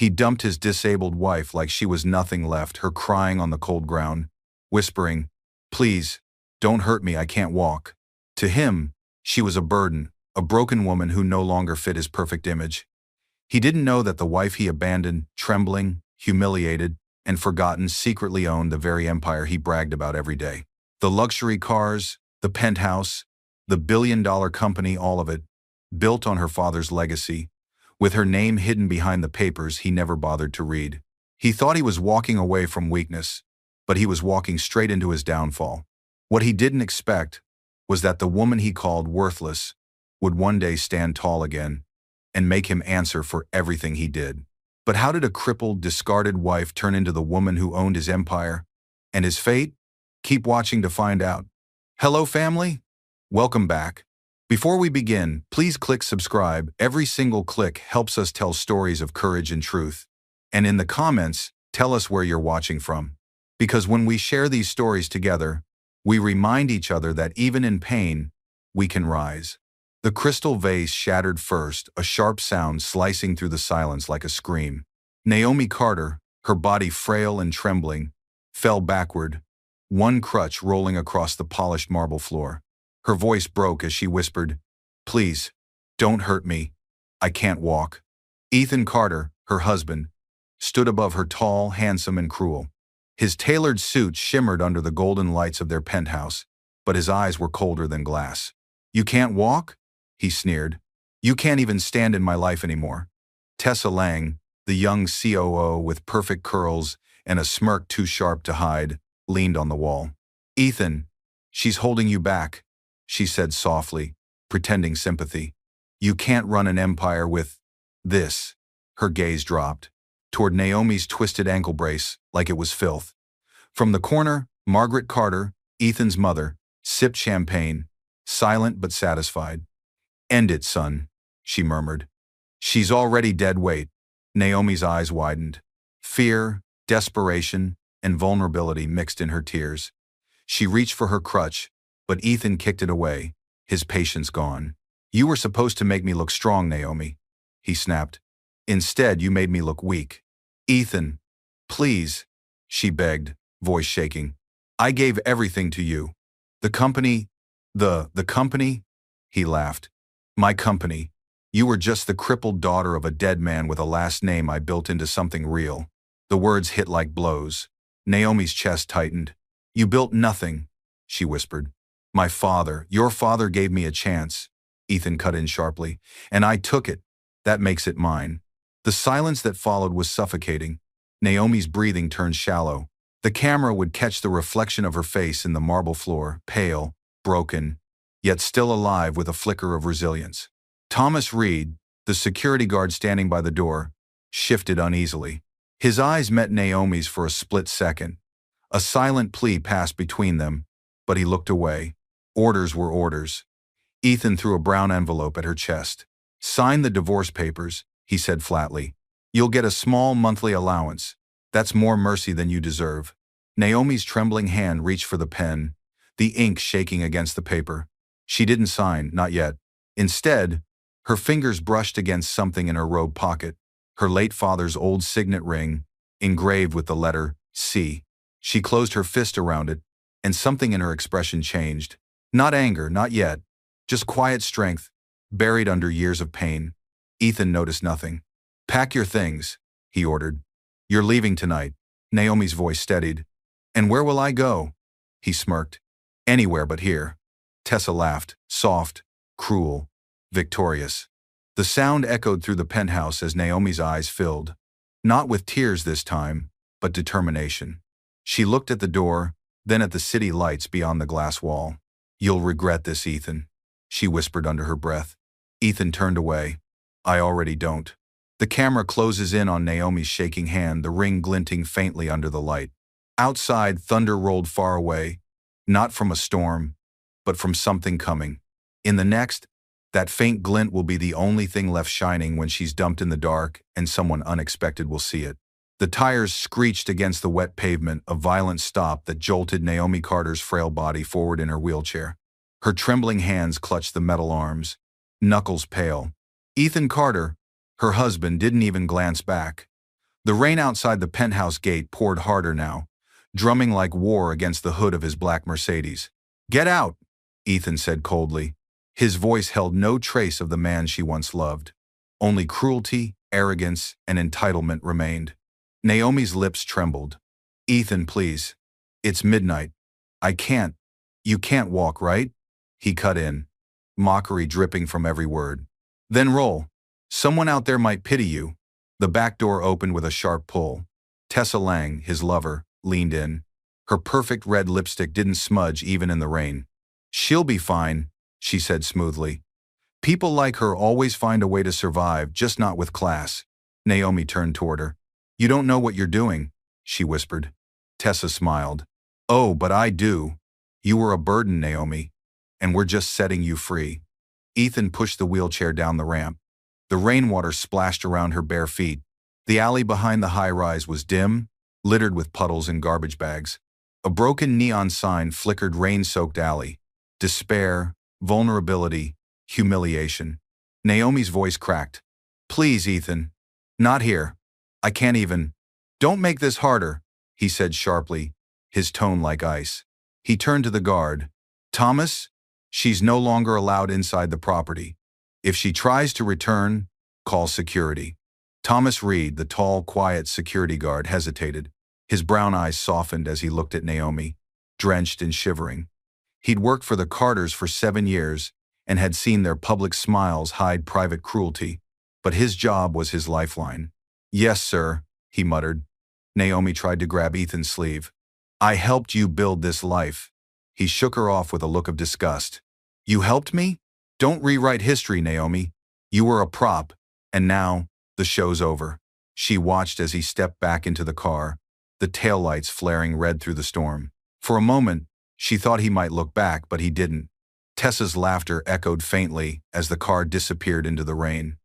He dumped his disabled wife like she was nothing left, her crying on the cold ground, whispering, "Please, don't hurt me, I can't walk." To him, she was a burden, a broken woman who no longer fit his perfect image. He didn't know that the wife he abandoned, trembling, humiliated, and forgotten, secretly owned the very empire he bragged about every day. The luxury cars, the penthouse, the billion-dollar company, all of it, built on her father's legacy, with her name hidden behind the papers he never bothered to read. He thought he was walking away from weakness, but he was walking straight into his downfall. What he didn't expect was that the woman he called worthless would one day stand tall again and make him answer for everything he did. But how did a crippled, discarded wife turn into the woman who owned his empire and his fate? Keep watching to find out. Hello, family. Welcome back. Before we begin, please click subscribe. Every single click helps us tell stories of courage and truth. And in the comments, tell us where you're watching from. Because when we share these stories together, we remind each other that even in pain, we can rise. The crystal vase shattered first, a sharp sound slicing through the silence like a scream. Naomi Carter, her body frail and trembling, fell backward, one crutch rolling across the polished marble floor. Her voice broke as she whispered, "Please, don't hurt me. I can't walk." Ethan Carter, her husband, stood above her, tall, handsome, and cruel. His tailored suit shimmered under the golden lights of their penthouse, but his eyes were colder than glass. "You can't walk?" he sneered. "You can't even stand in my life anymore." Tessa Lang, the young COO with perfect curls and a smirk too sharp to hide, leaned on the wall. "Ethan, she's holding you back," she said softly, pretending sympathy. "You can't run an empire with this." Her gaze dropped toward Naomi's twisted ankle brace like it was filth. From the corner, Margaret Carter, Ethan's mother, sipped champagne, silent but satisfied. "End it, son," she murmured. "She's already dead weight." Naomi's eyes widened. Fear, desperation, and vulnerability mixed in her tears. She reached for her crutch, but Ethan kicked it away, his patience gone. "You were supposed to make me look strong, Naomi," he snapped. "Instead, you made me look weak." "Ethan, please," she begged, voice shaking. "I gave everything to you. The company, the company?" He laughed. "My company. You were just the crippled daughter of a dead man with a last name I built into something real." The words hit like blows. Naomi's chest tightened. "You built nothing," she whispered. "My father, your father gave me a chance," Ethan cut in sharply, "and I took it. That makes it mine." The silence that followed was suffocating. Naomi's breathing turned shallow. The camera would catch the reflection of her face in the marble floor, pale, broken, yet still alive with a flicker of resilience. Thomas Reed, the security guard standing by the door, shifted uneasily. His eyes met Naomi's for a split second. A silent plea passed between them, but he looked away. Orders were orders. Ethan threw a brown envelope at her chest. "Sign the divorce papers," he said flatly. "You'll get a small monthly allowance. That's more mercy than you deserve." Naomi's trembling hand reached for the pen, the ink shaking against the paper. She didn't sign, not yet. Instead, her fingers brushed against something in her robe pocket, her late father's old signet ring, engraved with the letter C. She closed her fist around it, and something in her expression changed. Not anger, not yet, just quiet strength, buried under years of pain. Ethan noticed nothing. "Pack your things," he ordered. "You're leaving tonight." Naomi's voice steadied. "And where will I go?" He smirked. "Anywhere but here." Tessa laughed, soft, cruel, victorious. The sound echoed through the penthouse as Naomi's eyes filled, not with tears this time, but determination. She looked at the door, then at the city lights beyond the glass wall. "You'll regret this, Ethan," she whispered under her breath. Ethan turned away. "I already don't." The camera closes in on Naomi's shaking hand, the ring glinting faintly under the light. Outside, thunder rolled far away, not from a storm, but from something coming. In the next, that faint glint will be the only thing left shining when she's dumped in the dark and someone unexpected will see it. The tires screeched against the wet pavement, a violent stop that jolted Naomi Carter's frail body forward in her wheelchair. Her trembling hands clutched the metal arms, knuckles pale. Ethan Carter, her husband, didn't even glance back. The rain outside the penthouse gate poured harder now, drumming like war against the hood of his black Mercedes. "Get out," Ethan said coldly. His voice held no trace of the man she once loved. Only cruelty, arrogance, and entitlement remained. Naomi's lips trembled. "Ethan, please. It's midnight. I can't. You can't walk, right?" He cut in, mockery dripping from every word. "Then roll. Someone out there might pity you." The back door opened with a sharp pull. Tessa Lang, his lover, leaned in. Her perfect red lipstick didn't smudge even in the rain. "She'll be fine," she said smoothly. "People like her always find a way to survive, just not with class." Naomi turned toward her. "You don't know what you're doing," she whispered. Tessa smiled. "Oh, but I do. You were a burden, Naomi, and we're just setting you free." Ethan pushed the wheelchair down the ramp. The rainwater splashed around her bare feet. The alley behind the high-rise was dim, littered with puddles and garbage bags. A broken neon sign flickered rain-soaked alley. Despair, vulnerability, humiliation. Naomi's voice cracked. "Please, Ethan. Not here. I can't even." "Don't make this harder," he said sharply, his tone like ice. He turned to the guard. "Thomas, she's no longer allowed inside the property. If she tries to return, call security." Thomas Reed, the tall, quiet security guard, hesitated. His brown eyes softened as he looked at Naomi, drenched and shivering. He'd worked for the Carters for 7 years and had seen their public smiles hide private cruelty, but his job was his lifeline. "Yes, sir," he muttered. Naomi tried to grab Ethan's sleeve. "I helped you build this life." He shook her off with a look of disgust. "You helped me? Don't rewrite history, Naomi. You were a prop, and now, the show's over." She watched as he stepped back into the car, the taillights flaring red through the storm. For a moment, she thought he might look back, but he didn't. Tessa's laughter echoed faintly as the car disappeared into the rain.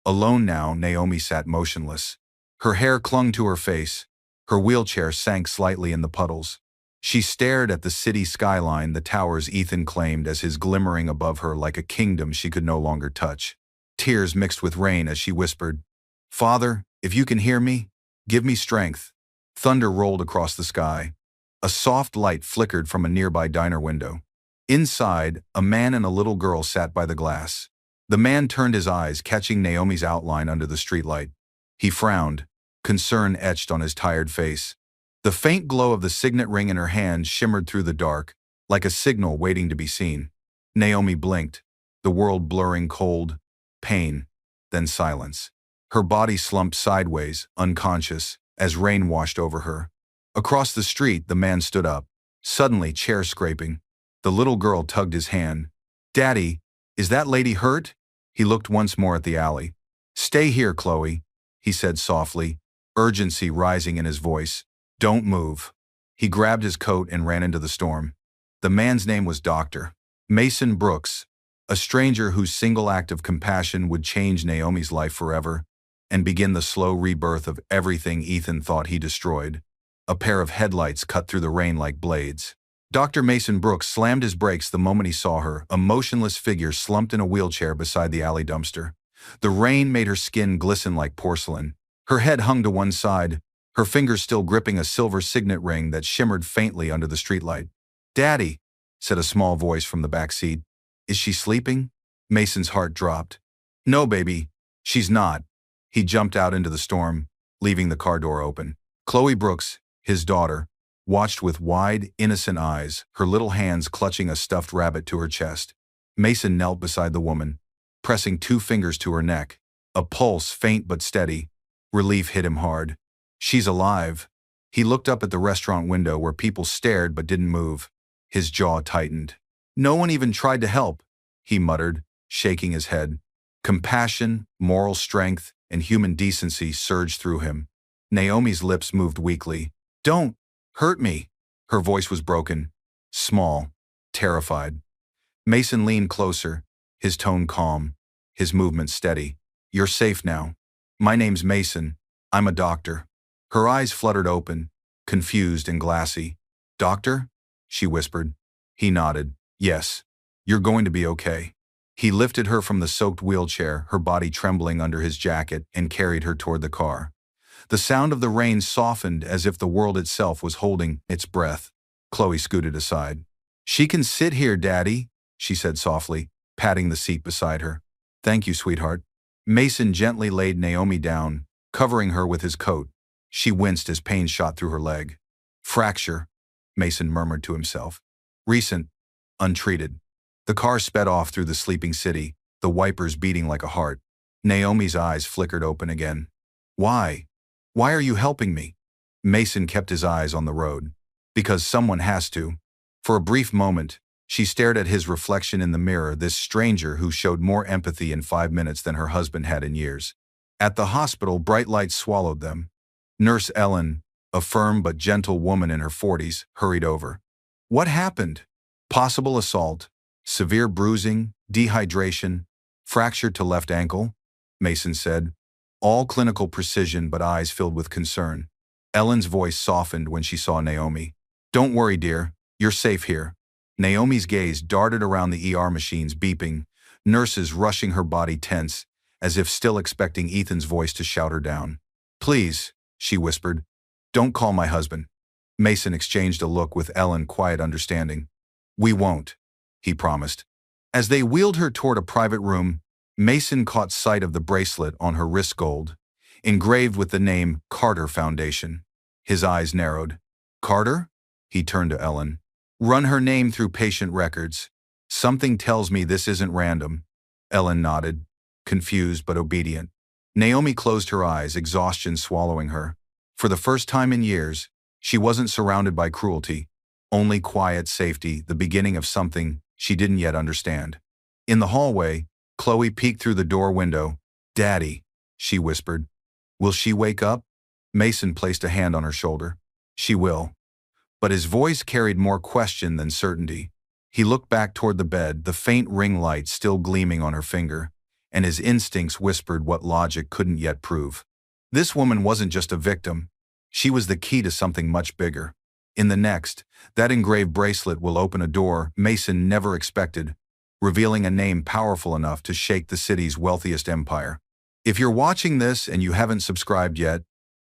Alone now, Naomi sat motionless. Her hair clung to her face. Her wheelchair sank slightly in the puddles. She stared at the city skyline, the towers Ethan claimed as his glimmering above her like a kingdom she could no longer touch. Tears mixed with rain as she whispered, "Father, if you can hear me, give me strength." Thunder rolled across the sky. A soft light flickered from a nearby diner window. Inside, a man and a little girl sat by the glass. The man turned his eyes, catching Naomi's outline under the streetlight. He frowned, concern etched on his tired face. The faint glow of the signet ring in her hand shimmered through the dark, like a signal waiting to be seen. Naomi blinked, the world blurring cold, pain, then silence. Her body slumped sideways, unconscious, as rain washed over her. Across the street, the man stood up, suddenly chair scraping. The little girl tugged his hand. "Daddy, is that lady hurt?" He looked once more at the alley. "Stay here, Chloe," he said softly, urgency rising in his voice. "Don't move." He grabbed his coat and ran into the storm. The man's name was Dr. Mason Brooks, a stranger whose single act of compassion would change Naomi's life forever and begin the slow rebirth of everything Ethan thought he destroyed. A pair of headlights cut through the rain like blades. Dr. Mason Brooks slammed his brakes the moment he saw her, a motionless figure slumped in a wheelchair beside the alley dumpster. The rain made her skin glisten like porcelain. Her head hung to one side, her fingers still gripping a silver signet ring that shimmered faintly under the streetlight. "Daddy," said a small voice from the back seat. "Is she sleeping?" Mason's heart dropped. "No, baby, she's not." He jumped out into the storm, leaving the car door open. Chloe Brooks, his daughter, watched with wide, innocent eyes, her little hands clutching a stuffed rabbit to her chest. Mason knelt beside the woman, pressing 2 fingers to her neck. A pulse, faint but steady. Relief hit him hard. "She's alive." He looked up at the restaurant window where people stared but didn't move. His jaw tightened. "No one even tried to help," he muttered, shaking his head. Compassion, moral strength, and human decency surged through him. Naomi's lips moved weakly. "Don't hurt me." Her voice was broken, small, terrified. Mason leaned closer, his tone calm, his movement steady. "You're safe now. My name's Mason. I'm a doctor." Her eyes fluttered open, confused and glassy. "Doctor?" she whispered. He nodded. "Yes. You're going to be okay." He lifted her from the soaked wheelchair, her body trembling under his jacket, and carried her toward the car. The sound of the rain softened as if the world itself was holding its breath. Chloe scooted aside. "She can sit here, Daddy," she said softly, patting the seat beside her. "Thank you, sweetheart." Mason gently laid Naomi down, covering her with his coat. She winced as pain shot through her leg. "Fracture," Mason murmured to himself. "Recent, untreated." The car sped off through the sleeping city, the wipers beating like a heart. Naomi's eyes flickered open again. "Why? Why are you helping me?" Mason kept his eyes on the road. "Because someone has to." For a brief moment, she stared at his reflection in the mirror, this stranger who showed more empathy in 5 minutes than her husband had in years. At the hospital, bright lights swallowed them. Nurse Ellen, a firm but gentle woman in her 40s, hurried over. "What happened?" "Possible assault, severe bruising, dehydration, fracture to left ankle," Mason said. All clinical precision but eyes filled with concern. Ellen's voice softened when she saw Naomi. "Don't worry, dear. You're safe here." Naomi's gaze darted around the ER machines beeping, nurses rushing, her body tense, as if still expecting Ethan's voice to shout her down. "Please," she whispered, "don't call my husband." Mason exchanged a look with Ellen, quiet understanding. "We won't," he promised. As they wheeled her toward a private room, Mason caught sight of the bracelet on her wrist, gold, engraved with the name Carter Foundation. His eyes narrowed. "Carter?" He turned to Ellen. "Run her name through patient records. Something tells me this isn't random." Ellen nodded, confused but obedient. Naomi closed her eyes, exhaustion swallowing her. For the first time in years, she wasn't surrounded by cruelty, only quiet safety, the beginning of something she didn't yet understand. In the hallway, Chloe peeked through the door window. "Daddy," she whispered. "Will she wake up?" Mason placed a hand on her shoulder. "She will." But his voice carried more question than certainty. He looked back toward the bed, the faint ring light still gleaming on her finger, and his instincts whispered what logic couldn't yet prove. This woman wasn't just a victim. She was the key to something much bigger. In the next, that engraved bracelet will open a door Mason never expected, revealing a name powerful enough to shake the city's wealthiest empire. If you're watching this and you haven't subscribed yet,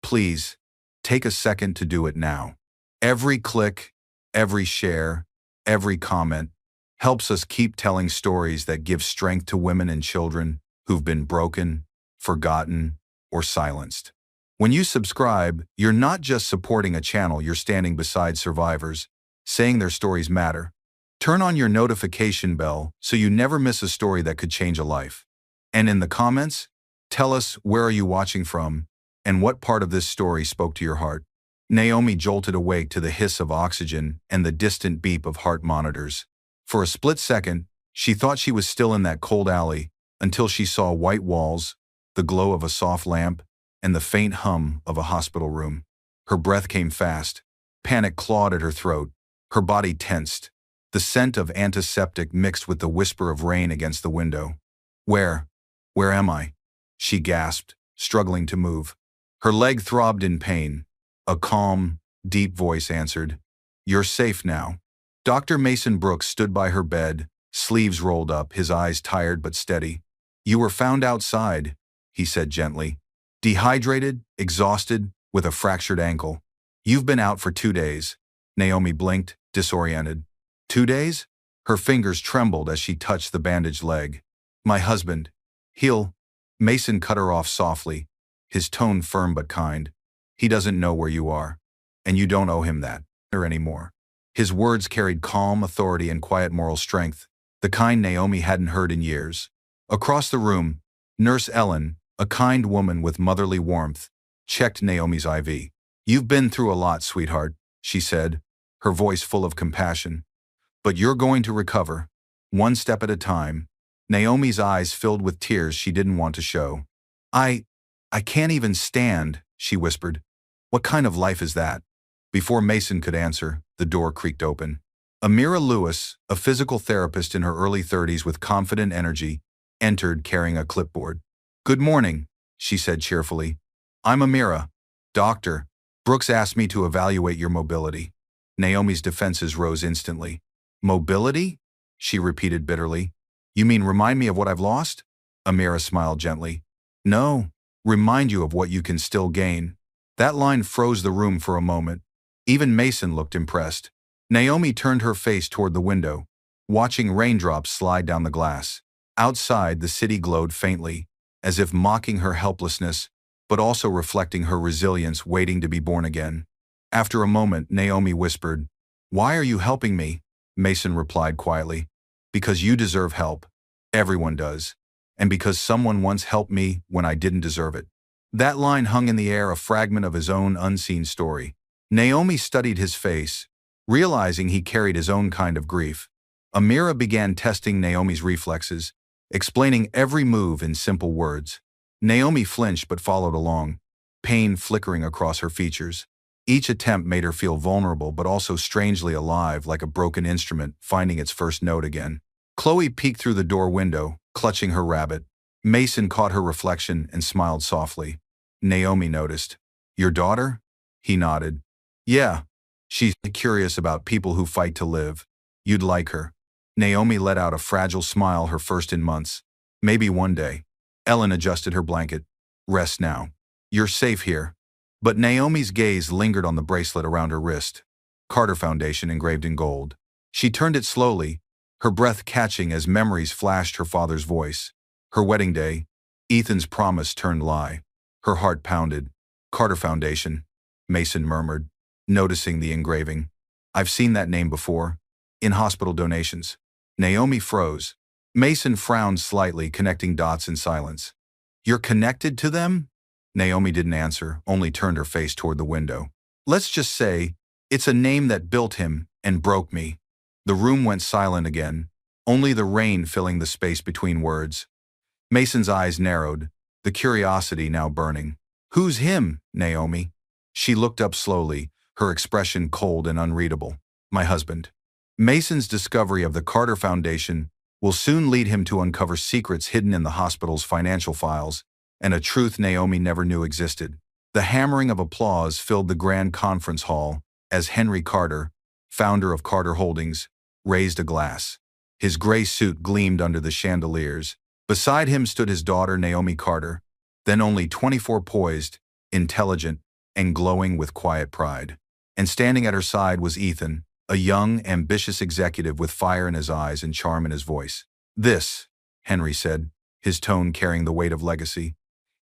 please take a second to do it now. Every click, every share, every comment helps us keep telling stories that give strength to women and children who've been broken, forgotten, or silenced. When you subscribe, you're not just supporting a channel, you're standing beside survivors, saying their stories matter. Turn on your notification bell so you never miss a story that could change a life. And in the comments, tell us, where are you watching from and what part of this story spoke to your heart. Naomi jolted awake to the hiss of oxygen and the distant beep of heart monitors. For a split second, she thought she was still in that cold alley until she saw white walls, the glow of a soft lamp, and the faint hum of a hospital room. Her breath came fast. Panic clawed at her throat. Her body tensed. The scent of antiseptic mixed with the whisper of rain against the window. Where am I?" she gasped, struggling to move. Her leg throbbed in pain. A calm, deep voice answered, "You're safe now." Dr. Mason Brooks stood by her bed, sleeves rolled up, his eyes tired but steady. "You were found outside," he said gently. "Dehydrated, exhausted, with a fractured ankle. You've been out for 2 days." Naomi blinked, disoriented. 2 days? Her fingers trembled as she touched the bandaged leg. "My husband. He'll—" Mason cut her off softly, his tone firm but kind. "He doesn't know where you are, and you don't owe him that anymore." His words carried calm authority and quiet moral strength, the kind Naomi hadn't heard in years. Across the room, Nurse Ellen, a kind woman with motherly warmth, checked Naomi's IV. "You've been through a lot, sweetheart," she said, her voice full of compassion. "But you're going to recover, one step at a time." Naomi's eyes filled with tears she didn't want to show. I can't even stand," she whispered. "What kind of life is that?" Before Mason could answer, the door creaked open. Amira Lewis, a physical therapist in her early 30s with confident energy, entered carrying a clipboard. "Good morning," she said cheerfully. "I'm Amira. Doctor, Brooks asked me to evaluate your mobility." Naomi's defenses rose instantly. "Mobility?" she repeated bitterly. "You mean remind me of what I've lost?" Amira smiled gently. "No, remind you of what you can still gain." That line froze the room for a moment. Even Mason looked impressed. Naomi turned her face toward the window, watching raindrops slide down the glass. Outside, the city glowed faintly, as if mocking her helplessness, but also reflecting her resilience waiting to be born again. After a moment, Naomi whispered, "Why are you helping me?" Mason replied quietly, "Because you deserve help. Everyone does. And because someone once helped me when I didn't deserve it." That line hung in the air, a fragment of his own unseen story. Naomi studied his face, realizing he carried his own kind of grief. Amira began testing Naomi's reflexes, explaining every move in simple words. Naomi flinched but followed along, pain flickering across her features. Each attempt made her feel vulnerable but also strangely alive, like a broken instrument finding its first note again. Chloe peeked through the door window, clutching her rabbit. Mason caught her reflection and smiled softly. Naomi noticed. "Your daughter?" He nodded. "Yeah. She's curious about people who fight to live. You'd like her." Naomi let out a fragile smile, her first in months. "Maybe one day." Ellen adjusted her blanket. "Rest now. You're safe here." But Naomi's gaze lingered on the bracelet around her wrist. Carter Foundation engraved in gold. She turned it slowly, her breath catching as memories flashed her father's voice. Her wedding day, Ethan's promise turned lie. Her heart pounded. "Carter Foundation," Mason murmured, noticing the engraving. "I've seen that name before. In hospital donations." Naomi froze. Mason frowned slightly, connecting dots in silence. "You're connected to them?" Naomi didn't answer, only turned her face toward the window. "Let's just say, it's a name that built him and broke me." The room went silent again, only the rain filling the space between words. Mason's eyes narrowed, the curiosity now burning. "Who's him, Naomi?" She looked up slowly, her expression cold and unreadable. "My husband." Mason's discovery of the Carter Foundation will soon lead him to uncover secrets hidden in the hospital's financial files, and a truth Naomi never knew existed. The hammering of applause filled the grand conference hall as Henry Carter, founder of Carter Holdings, raised a glass. His gray suit gleamed under the chandeliers. Beside him stood his daughter Naomi Carter, then only 24, poised, intelligent, and glowing with quiet pride. And standing at her side was Ethan, a young, ambitious executive with fire in his eyes and charm in his voice. "This," Henry said, his tone carrying the weight of legacy,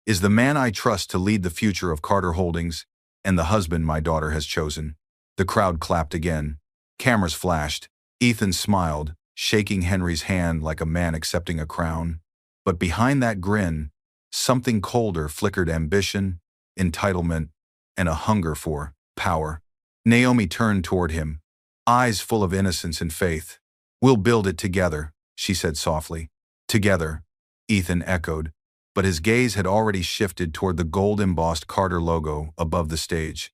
"is the man I trust to lead the future of Carter Holdings and the husband my daughter has chosen." The crowd clapped again. Cameras flashed. Ethan smiled, shaking Henry's hand like a man accepting a crown. But behind that grin, something colder flickered: ambition, entitlement, and a hunger for power. Naomi turned toward him, eyes full of innocence and faith. "We'll build it together," she said softly. "Together," Ethan echoed, but his gaze had already shifted toward the gold-embossed Carter logo above the stage.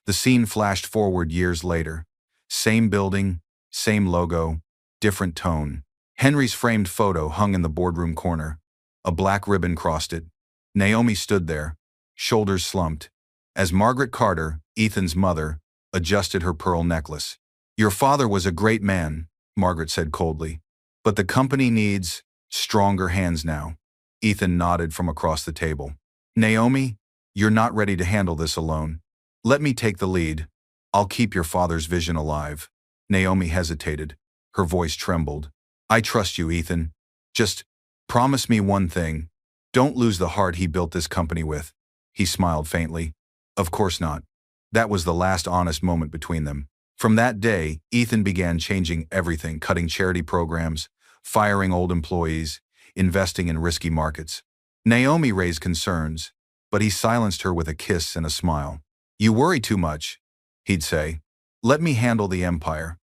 The scene flashed forward years later. Same building, same logo, different tone. Henry's framed photo hung in the boardroom corner. A black ribbon crossed it. Naomi stood there, shoulders slumped, as Margaret Carter, Ethan's mother, adjusted her pearl necklace. "Your father was a great man," Margaret said coldly, "but the company needs stronger hands now." Ethan nodded from across the table. "Naomi, you're not ready to handle this alone. Let me take the lead. I'll keep your father's vision alive." Naomi hesitated. Her voice trembled. "I trust you, Ethan. Just promise me one thing. Don't lose the heart he built this company with." He smiled faintly. "Of course not." That was the last honest moment between them. From that day, Ethan began changing everything, cutting charity programs, firing old employees, investing in risky markets. Naomi raised concerns, but he silenced her with a kiss and a smile. "You worry too much," he'd say. "Let me handle the empire."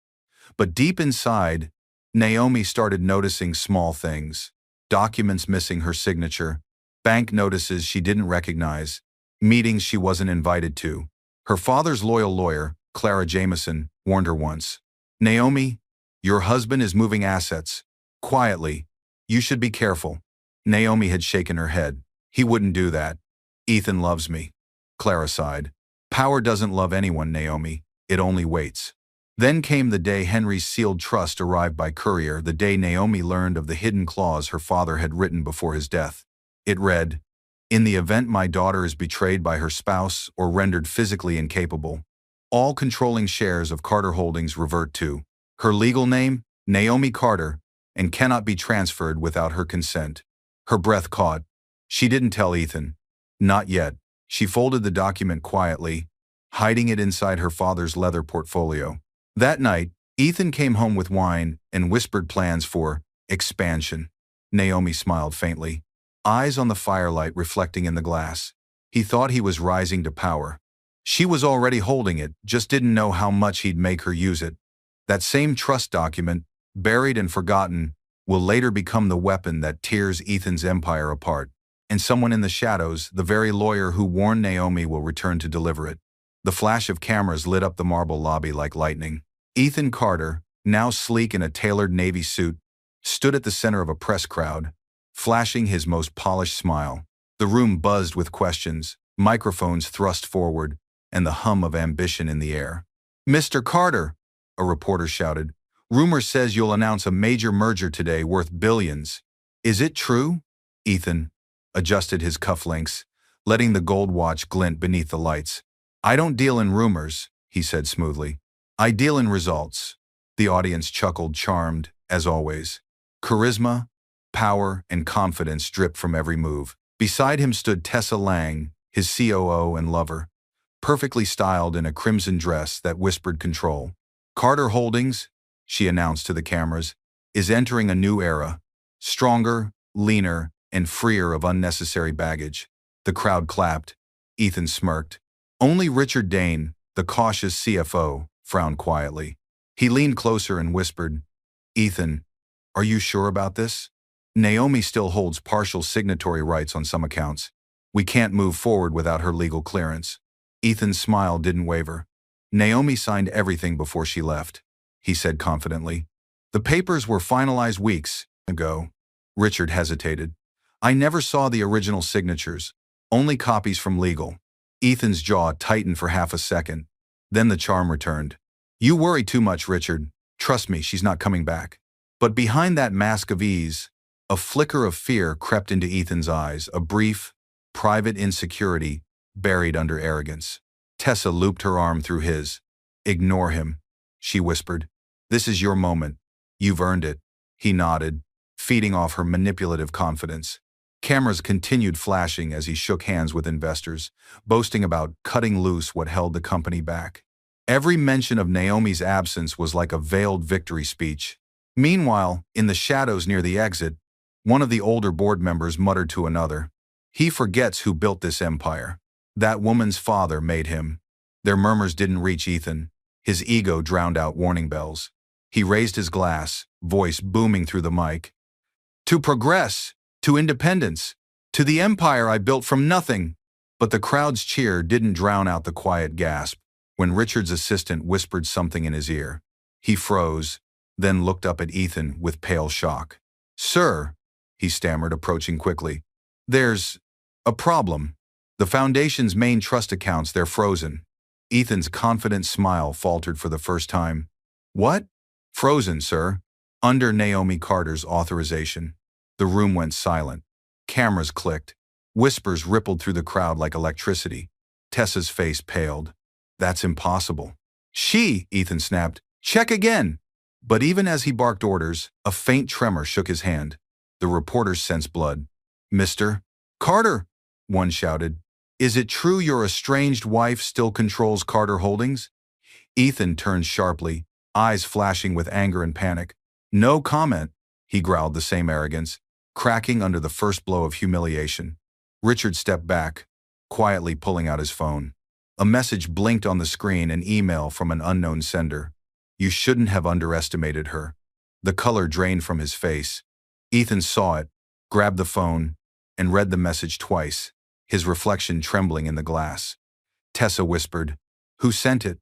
But deep inside, Naomi started noticing small things. Documents missing her signature, bank notices she didn't recognize, meetings she wasn't invited to. Her father's loyal lawyer, Clara Jameson, warned her once. "Naomi, your husband is moving assets. Quietly. You should be careful." Naomi had shaken her head. "He wouldn't do that. Ethan loves me." Clara sighed. "Power doesn't love anyone, Naomi. It only waits." Then came the day Henry's sealed trust arrived by courier, the day Naomi learned of the hidden clause her father had written before his death. It read, In the event my daughter is betrayed by her spouse or rendered physically incapable, all controlling shares of Carter Holdings revert to her legal name, Naomi Carter, and cannot be transferred without her consent. Her breath caught. She didn't tell Ethan. Not yet. She folded the document quietly, hiding it inside her father's leather portfolio. That night, Ethan came home with wine and whispered plans for expansion. Naomi smiled faintly, eyes on the firelight reflecting in the glass. He thought he was rising to power. She was already holding it, just didn't know how much he'd make her use it. That same trust document, buried and forgotten, will later become the weapon that tears Ethan's empire apart. And someone in the shadows, the very lawyer who warned Naomi, will return to deliver it. The flash of cameras lit up the marble lobby like lightning. Ethan Carter, now sleek in a tailored navy suit, stood at the center of a press crowd, flashing his most polished smile. The room buzzed with questions, microphones thrust forward, and the hum of ambition in the air. "Mr. Carter," a reporter shouted, "rumor says you'll announce a major merger today worth billions. Is it true?" Ethan adjusted his cufflinks, letting the gold watch glint beneath the lights. "I don't deal in rumors," he said smoothly. "I deal in results." The audience chuckled, charmed, as always. Charisma, power, and confidence dripped from every move. Beside him stood Tessa Lang, his COO and lover, perfectly styled in a crimson dress that whispered control. "Carter Holdings," she announced to the cameras, "is entering a new era, stronger, leaner, and freer of unnecessary baggage." The crowd clapped. Ethan smirked. Only Richard Dane, the cautious CFO, frowned quietly. He leaned closer and whispered, "Ethan, are you sure about this? Naomi still holds partial signatory rights on some accounts. We can't move forward without her legal clearance." Ethan's smile didn't waver. "Naomi signed everything before she left," he said confidently. "The papers were finalized weeks ago." Richard hesitated. "I never saw the original signatures, only copies from legal." Ethan's jaw tightened for half a second. Then the charm returned. "You worry too much, Richard. Trust me, she's not coming back." But behind that mask of ease, a flicker of fear crept into Ethan's eyes, a brief, private insecurity buried under arrogance. Tessa looped her arm through his. "Ignore him," she whispered. "This is your moment. You've earned it." He nodded, feeding off her manipulative confidence. Cameras continued flashing as he shook hands with investors, boasting about cutting loose what held the company back. Every mention of Naomi's absence was like a veiled victory speech. Meanwhile, in the shadows near the exit, one of the older board members muttered to another, "He forgets who built this empire. That woman's father made him." Their murmurs didn't reach Ethan. His ego drowned out warning bells. He raised his glass, voice booming through the mic. "To progress, to independence, to the empire I built from nothing." But the crowd's cheer didn't drown out the quiet gasp when Richard's assistant whispered something in his ear. He froze, then looked up at Ethan with pale shock. "Sir," he stammered, approaching quickly, "there's a problem. The Foundation's main trust accounts, they're frozen." Ethan's confident smile faltered for the first time. "What?" "Frozen, sir. Under Naomi Carter's authorization." The room went silent. Cameras clicked. Whispers rippled through the crowd like electricity. Tessa's face paled. "That's impossible." Ethan snapped. "Check again." But even as he barked orders, a faint tremor shook his hand. The reporters sensed blood. "Mr. Carter," one shouted, "is it true your estranged wife still controls Carter Holdings?" Ethan turned sharply, eyes flashing with anger and panic. "No comment," he growled, the same arrogance, cracking under the first blow of humiliation. Richard stepped back, quietly pulling out his phone. A message blinked on the screen, an email from an unknown sender. "You shouldn't have underestimated her." The color drained from his face. Ethan saw it, grabbed the phone, and read the message twice, his reflection trembling in the glass. Tessa whispered, "Who sent it?"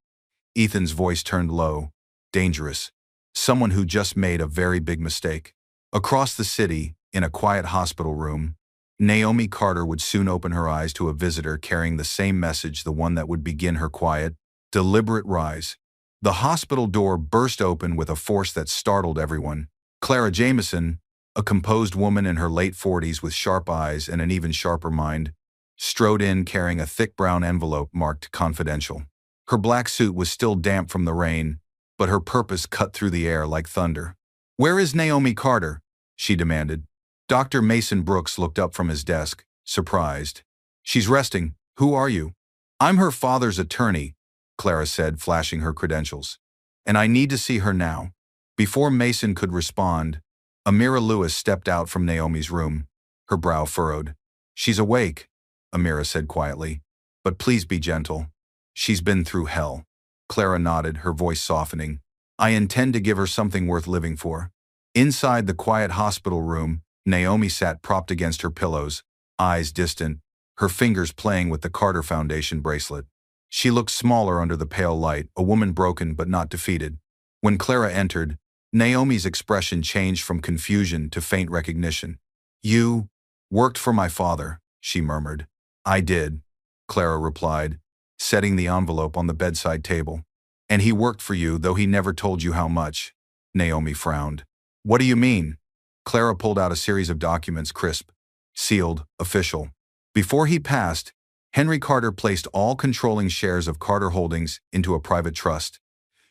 Ethan's voice turned low. "Dangerous. Someone who just made a very big mistake." Across the city, in a quiet hospital room, Naomi Carter would soon open her eyes to a visitor carrying the same message, the one that would begin her quiet, deliberate rise. The hospital door burst open with a force that startled everyone. Clara Jameson, A composed woman in her late 40s with sharp eyes and an even sharper mind strode in carrying a thick brown envelope marked confidential. Her black suit was still damp from the rain, but her purpose cut through the air like thunder. "Where is Naomi Carter?" she demanded. Dr. Mason Brooks looked up from his desk, surprised. "She's resting. Who are you?" "I'm her father's attorney," Clara said, flashing her credentials. "And I need to see her now." Before Mason could respond, Amira Lewis stepped out from Naomi's room, her brow furrowed. "She's awake," Amira said quietly, "but please be gentle. She's been through hell." Clara nodded, her voice softening. "I intend to give her something worth living for." Inside the quiet hospital room, Naomi sat propped against her pillows, eyes distant, her fingers playing with the Carter Foundation bracelet. She looked smaller under the pale light, a woman broken but not defeated. When Clara entered, Naomi's expression changed from confusion to faint recognition. "You worked for my father," she murmured. "I did," Clara replied, setting the envelope on the bedside table. "And he worked for you, though he never told you how much." Naomi frowned. "What do you mean?" Clara pulled out a series of documents, crisp, sealed, official. Before he passed, Henry Carter placed all controlling shares of Carter Holdings into a private trust.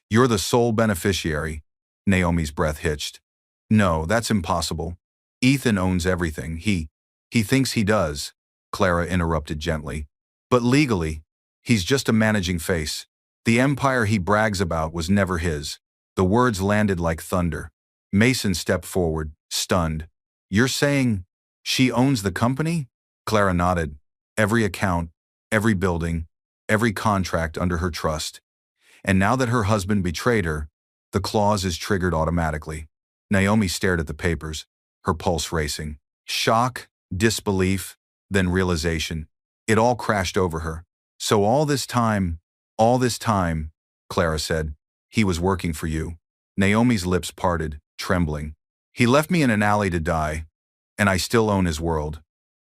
"You're the sole beneficiary." Naomi's breath hitched. "No, that's impossible. Ethan owns everything. He thinks he does," Clara interrupted gently. "But legally, he's just a managing face. The empire he brags about was never his." The words landed like thunder. Mason stepped forward, stunned. "You're saying she owns the company?" Clara nodded. "Every account, every building, every contract under her trust. And now that her husband betrayed her, the clause is triggered automatically." Naomi stared at the papers, her pulse racing. Shock, disbelief, then realization. It all crashed over her. "So all this time," Clara said, "he was working for you." Naomi's lips parted, trembling. "He left me in an alley to die, and I still own his world."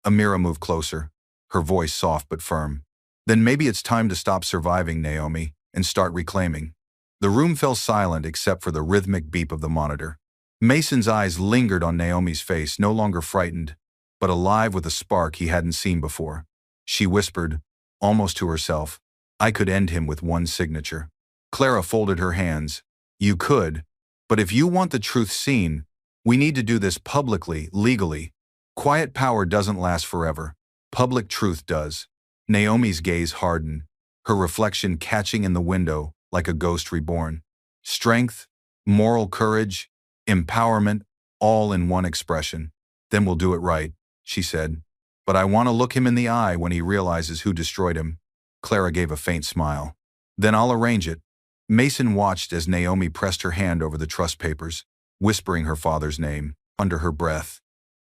Amira moved closer, her voice soft but firm. "Then maybe it's time to stop surviving, Naomi, and start reclaiming." The room fell silent except for the rhythmic beep of the monitor. Mason's eyes lingered on Naomi's face, no longer frightened, but alive with a spark he hadn't seen before. She whispered, almost to herself, "I could end him with one signature." Clara folded her hands. "You could, but if you want the truth seen, we need to do this publicly, legally. Quiet power doesn't last forever. Public truth does." Naomi's gaze hardened, her reflection catching in the window like a ghost reborn. Strength, moral courage, empowerment, all in one expression. "Then we'll do it right," she said. "But I want to look him in the eye when he realizes who destroyed him." Clara gave a faint smile. "Then I'll arrange it." Mason watched as Naomi pressed her hand over the trust papers, whispering her father's name, under her breath.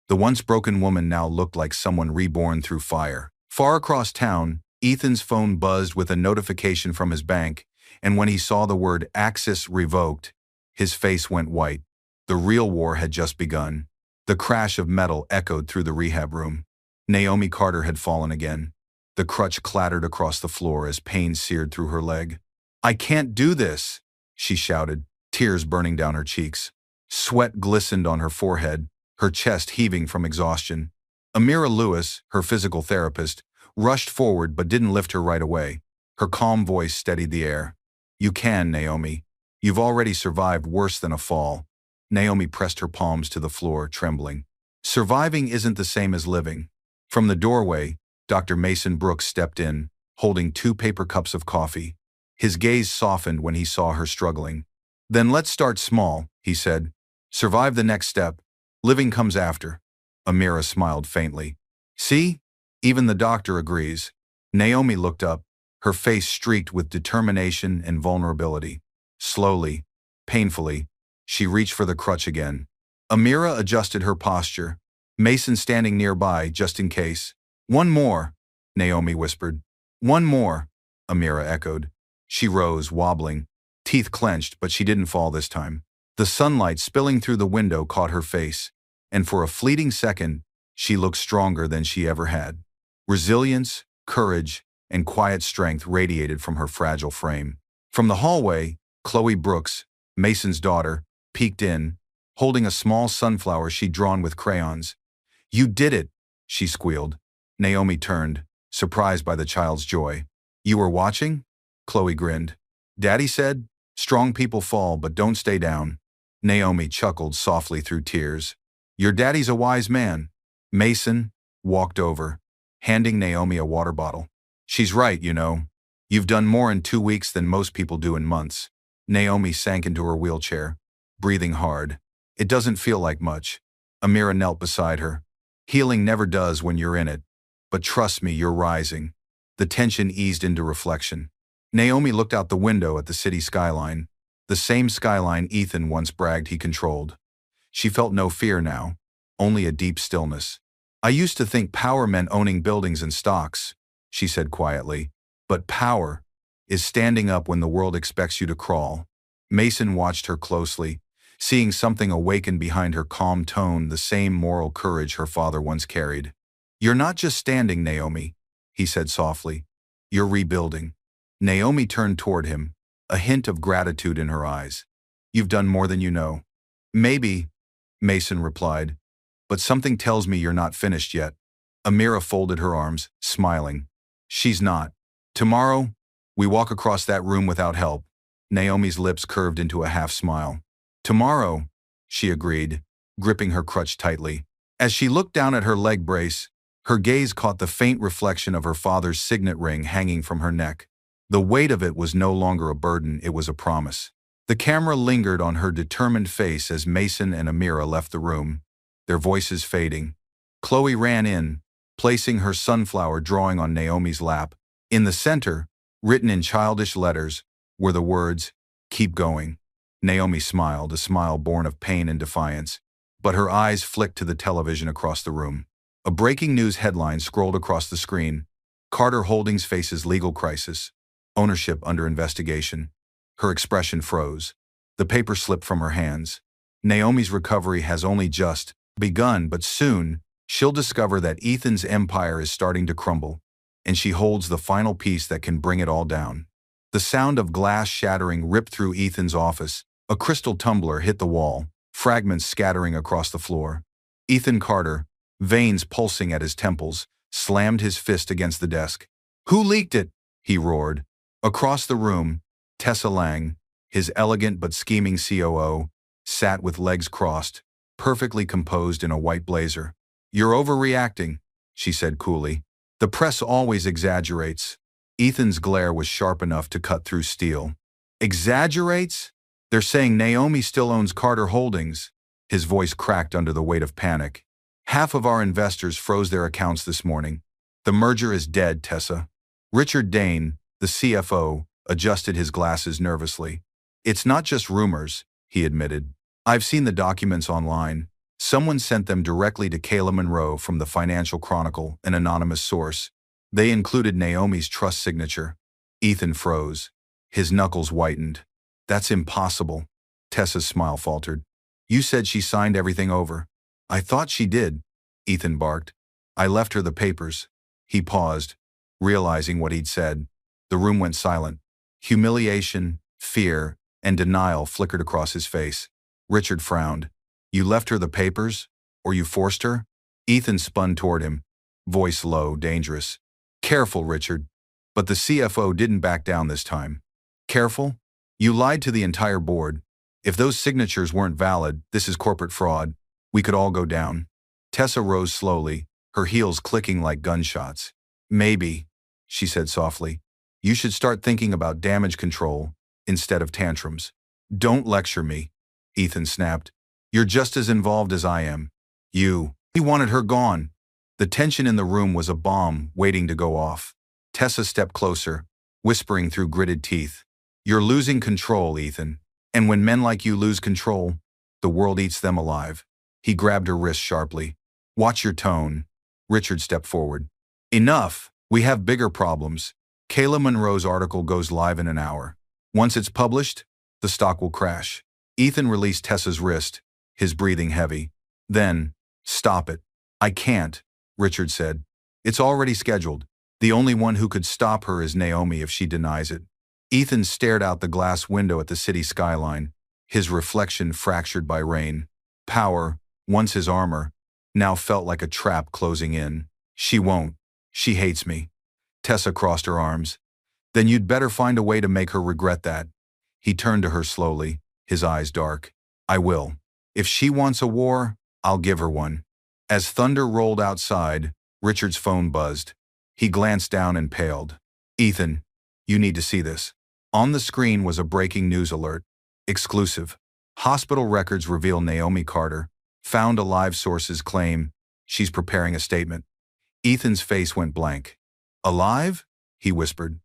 The once broken woman now looked like someone reborn through fire. Far across town, Ethan's phone buzzed with a notification from his bank, and when he saw the word Axis revoked, his face went white. The real war had just begun. The crash of metal echoed through the rehab room. Naomi Carter had fallen again. The crutch clattered across the floor as pain seared through her leg. "I can't do this," she shouted, tears burning down her cheeks. Sweat glistened on her forehead, her chest heaving from exhaustion. Amira Lewis, her physical therapist, rushed forward but didn't lift her right away. Her calm voice steadied the air. "You can, Naomi. You've already survived worse than a fall." Naomi pressed her palms to the floor, trembling. "Surviving isn't the same as living." From the doorway, Dr. Mason Brooks stepped in, holding 2 paper cups of coffee. His gaze softened when he saw her struggling. "Then let's start small," he said. "Survive the next step. Living comes after." Amira smiled faintly. "See? Even the doctor agrees." Naomi looked up, her face streaked with determination and vulnerability. Slowly, painfully, she reached for the crutch again. Amira adjusted her posture, Mason standing nearby just in case. "One more," Naomi whispered. "One more," Amira echoed. She rose, wobbling, teeth clenched, but she didn't fall this time. The sunlight spilling through the window caught her face, and for a fleeting second, she looked stronger than she ever had. Resilience, courage, and quiet strength radiated from her fragile frame. From the hallway, Chloe Brooks, Mason's daughter, peeked in, holding a small sunflower she'd drawn with crayons. "You did it," she squealed. Naomi turned, surprised by the child's joy. "You were watching?" Chloe grinned. "Daddy said, strong people fall but don't stay down." Naomi chuckled softly through tears. "Your daddy's a wise man." Mason walked over, handing Naomi a water bottle. "She's right, you know. You've done more in 2 weeks than most people do in months." Naomi sank into her wheelchair, breathing hard. "It doesn't feel like much." Amira knelt beside her. "Healing never does when you're in it. But trust me, you're rising." The tension eased into reflection. Naomi looked out the window at the city skyline, the same skyline Ethan once bragged he controlled. She felt no fear now, only a deep stillness. "I used to think power meant owning buildings and stocks," she said quietly. "But power is standing up when the world expects you to crawl." Mason watched her closely, seeing something awaken behind her calm tone, the same moral courage her father once carried. "You're not just standing, Naomi," he said softly. "You're rebuilding." Naomi turned toward him, a hint of gratitude in her eyes. "You've done more than you know." "Maybe," Mason replied, "but something tells me you're not finished yet." Amira folded her arms, smiling. "She's not. Tomorrow, we walk across that room without help." Naomi's lips curved into a half-smile. "Tomorrow," she agreed, gripping her crutch tightly. As she looked down at her leg brace, her gaze caught the faint reflection of her father's signet ring hanging from her neck. The weight of it was no longer a burden, it was a promise. The camera lingered on her determined face as Mason and Amira left the room, their voices fading. Chloe ran in, placing her sunflower drawing on Naomi's lap. In the center, written in childish letters, were the words, "Keep going." Naomi smiled, a smile born of pain and defiance, but her eyes flicked to the television across the room. A breaking news headline scrolled across the screen. "Carter Holdings faces legal crisis. Ownership under investigation." Her expression froze. The paper slipped from her hands. Naomi's recovery has only just begun, but soon, she'll discover that Ethan's empire is starting to crumble, and she holds the final piece that can bring it all down. The sound of glass shattering ripped through Ethan's office. A crystal tumbler hit the wall, fragments scattering across the floor. Ethan Carter, veins pulsing at his temples, slammed his fist against the desk. "Who leaked it?" he roared. Across the room, Tessa Lang, his elegant but scheming COO, sat with legs crossed, perfectly composed in a white blazer. "You're overreacting," she said coolly. "The press always exaggerates." Ethan's glare was sharp enough to cut through steel. "Exaggerates? They're saying Naomi still owns Carter Holdings." His voice cracked under the weight of panic. "Half of our investors froze their accounts this morning. The merger is dead, Tessa." Richard Dane, the CFO, adjusted his glasses nervously. "It's not just rumors," he admitted. "I've seen the documents online. Someone sent them directly to Kayla Monroe from the Financial Chronicle, an anonymous source. They included Naomi's trust signature." Ethan froze. His knuckles whitened. "That's impossible." Tessa's smile faltered. "You said she signed everything over." "I thought she did," Ethan barked. "I left her the papers." He paused, realizing what he'd said. The room went silent. Humiliation, fear, and denial flickered across his face. Richard frowned. "You left her the papers? Or you forced her?" Ethan spun toward him, voice low, dangerous. "Careful, Richard." But the CFO didn't back down this time. "Careful? You lied to the entire board. If those signatures weren't valid, this is corporate fraud. We could all go down." Tessa rose slowly, her heels clicking like gunshots. "Maybe," she said softly, "you should start thinking about damage control instead of tantrums." "Don't lecture me," Ethan snapped. "You're just as involved as I am." He wanted her gone." The tension in the room was a bomb waiting to go off. Tessa stepped closer, whispering through gritted teeth. "You're losing control, Ethan. And when men like you lose control, the world eats them alive." He grabbed her wrist sharply. "Watch your tone." Richard stepped forward. "Enough. We have bigger problems. Kayla Monroe's article goes live in an hour. Once it's published, the stock will crash." Ethan released Tessa's wrist, his breathing heavy. Then, "Stop it." "I can't," Richard said. "It's already scheduled. The only one who could stop her is Naomi if she denies it." Ethan stared out the glass window at the city skyline, his reflection fractured by rain. Power, once his armor, now felt like a trap closing in. She won't. She hates me. Tessa crossed her arms. Then you'd better find a way to make her regret that. He turned to her slowly, his eyes dark. I will. If she wants a war, I'll give her one. As thunder rolled outside, Richard's phone buzzed. He glanced down and paled. Ethan, you need to see this. On the screen was a breaking news alert. Exclusive. Hospital records reveal Naomi Carter, found alive sources claim she's preparing a statement. Ethan's face went blank. Alive? He whispered.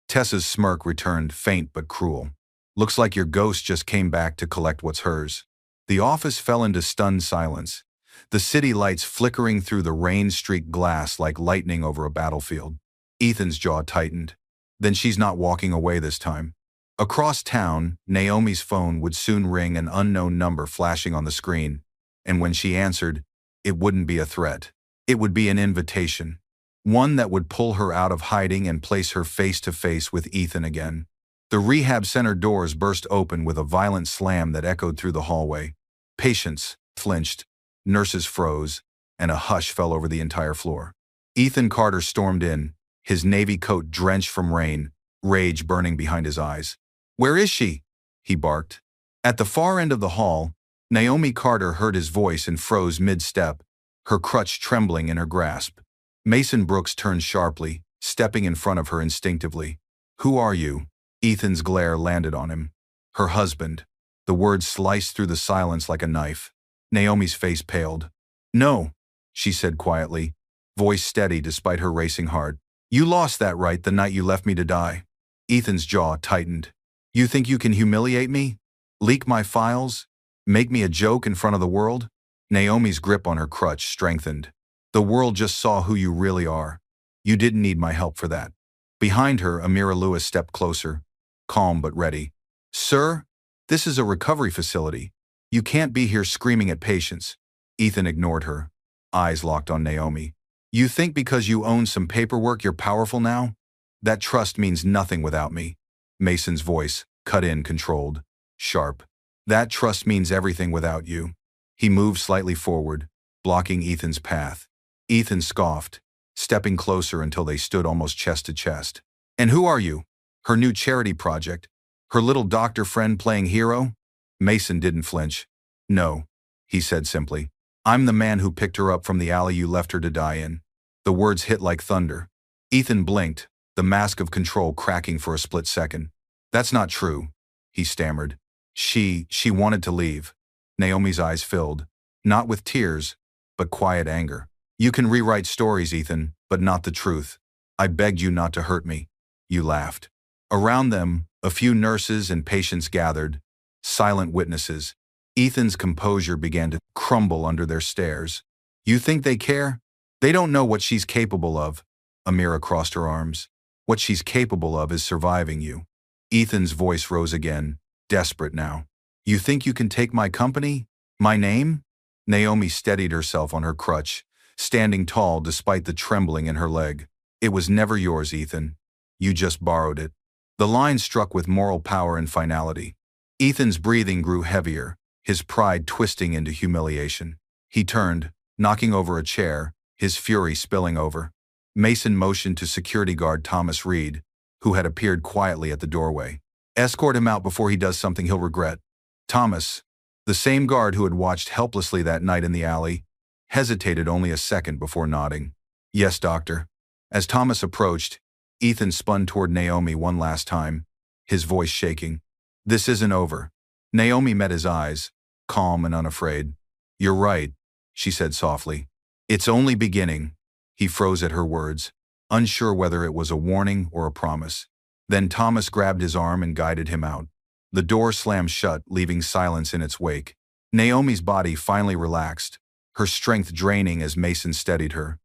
Tessa's smirk returned, faint but cruel. Looks like your ghost just came back to collect what's hers. The office fell into stunned silence, the city lights flickering through the rain-streaked glass like lightning over a battlefield. Ethan's jaw tightened. Then she's not walking away this time. Across town, Naomi's phone would soon ring, an unknown number flashing on the screen, and when she answered, it wouldn't be a threat. It would be an invitation. One that would pull her out of hiding and place her face to face with Ethan again. The rehab center doors burst open with a violent slam that echoed through the hallway. Patients flinched, nurses froze, and a hush fell over the entire floor. Ethan Carter stormed in, his navy coat drenched from rain, rage burning behind his eyes. Where is she? He barked. At the far end of the hall, Naomi Carter heard his voice and froze mid-step, her crutch trembling in her grasp. Mason Brooks turned sharply, stepping in front of her instinctively. Who are you? Ethan's glare landed on him. Her husband. The words sliced through the silence like a knife. Naomi's face paled. No, she said quietly, voice steady despite her racing heart. You lost that right the night you left me to die. Ethan's jaw tightened. You think you can humiliate me? Leak my files? Make me a joke in front of the world? Naomi's grip on her crutch strengthened. The world just saw who you really are. You didn't need my help for that. Behind her, Amira Lewis stepped closer, calm but ready. Sir, this is a recovery facility. You can't be here screaming at patients. Ethan ignored her, eyes locked on Naomi. You think because you own some paperwork you're powerful now? That trust means nothing without me. Mason's voice, cut in, controlled, sharp. That trust means everything without you. He moved slightly forward, blocking Ethan's path. Ethan scoffed, stepping closer until they stood almost chest to chest. And who are you? Her new charity project? Her little doctor friend playing hero? Mason didn't flinch. No, he said simply. I'm the man who picked her up from the alley you left her to die in. The words hit like thunder. Ethan blinked, the mask of control cracking for a split second. That's not true, he stammered. She wanted to leave. Naomi's eyes filled, not with tears, but quiet anger. You can rewrite stories, Ethan, but not the truth. I begged you not to hurt me. You laughed. Around them, a few nurses and patients gathered, silent witnesses. Ethan's composure began to crumble under their stares. You think they care? They don't know what she's capable of. Amira crossed her arms. What she's capable of is surviving you. Ethan's voice rose again, desperate now. You think you can take my company? My name? Naomi steadied herself on her crutch, standing tall despite the trembling in her leg. It was never yours, Ethan. You just borrowed it. The line struck with moral power and finality. Ethan's breathing grew heavier, his pride twisting into humiliation. He turned, knocking over a chair, his fury spilling over. Mason motioned to security guard Thomas Reed, who had appeared quietly at the doorway. Escort him out before he does something he'll regret. Thomas, the same guard who had watched helplessly that night in the alley, hesitated only a second before nodding. Yes, doctor. As Thomas approached, Ethan spun toward Naomi one last time, his voice shaking. This isn't over. Naomi met his eyes, calm and unafraid. You're right, she said softly. It's only beginning. He froze at her words, unsure whether it was a warning or a promise. Then Thomas grabbed his arm and guided him out. The door slammed shut, leaving silence in its wake. Naomi's body finally relaxed, her strength draining as Mason steadied her.